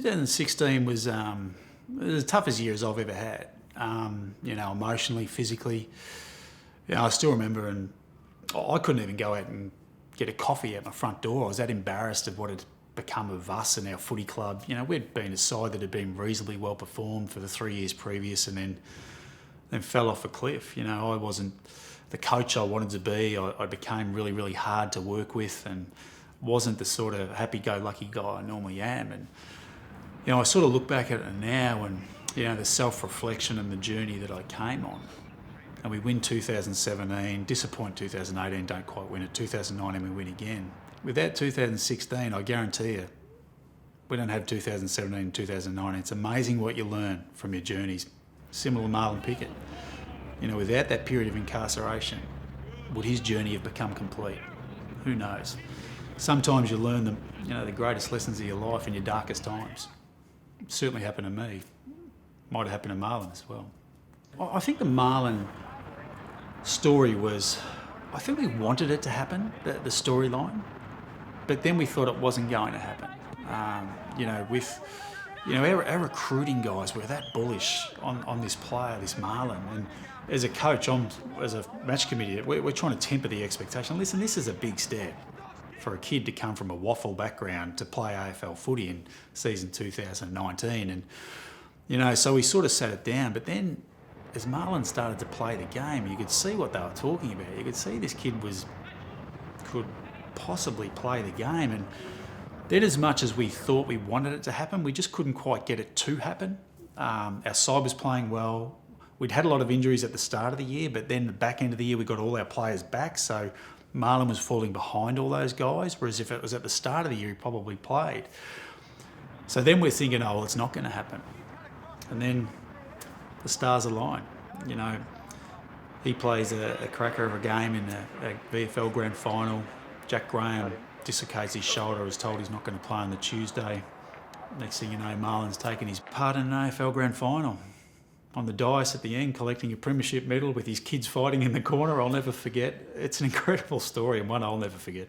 2016 was the toughest year as I've ever had. Emotionally, physically. I still remember, and I couldn't even go out and get a coffee at my front door. I was that embarrassed of what had become of us and our footy club. We'd been a side that had been reasonably well performed for the 3 years previous, and then fell off a cliff. I wasn't the coach I wanted to be. I became really, really hard to work with, and wasn't the sort of happy-go-lucky guy I normally am. And I sort of look back at it now, and the self-reflection and the journey that I came on. And we win 2017, disappoint 2018, don't quite win it. 2019 we win again. Without 2016, I guarantee you, we don't have 2017 and 2019. It's amazing what you learn from your journeys. Similar to Marlion Pickett. Without that period of incarceration, would his journey have become complete? Who knows? Sometimes you learn the greatest lessons of your life in your darkest times. It certainly happened to me. Might have happened to Marlion as well. I think the Marlion story was, I think we wanted it to happen, the storyline, but then we thought it wasn't going to happen. Our recruiting guys were that bullish on this player, this Marlion, and as a coach, as a match committee, we're trying to temper the expectation. Listen, this is a big step for a kid to come from a waffle background to play AFL footy in season 2019, and so we sort of sat it down. But then, as Marlion started to play the game, you could see what they were talking about. You could see this kid could possibly play the game, and then as much as we thought we wanted it to happen, we just couldn't quite get it to happen. Our side was playing well. We'd had a lot of injuries at the start of the year, but then the back end of the year we got all our players back, so Marlion was falling behind all those guys, whereas if it was at the start of the year, he probably played. So then we're thinking, oh, well, it's not going to happen. And then the stars align. He plays a cracker of a game in a VFL Grand Final. Jack Graham dislocates his shoulder, is told he's not going to play on the Tuesday. Next thing you know, Marlion's taken his part in an AFL Grand Final. On the dais at the end, collecting a premiership medal with his kids fighting in the corner. I'll never forget. It's an incredible story, and one I'll never forget.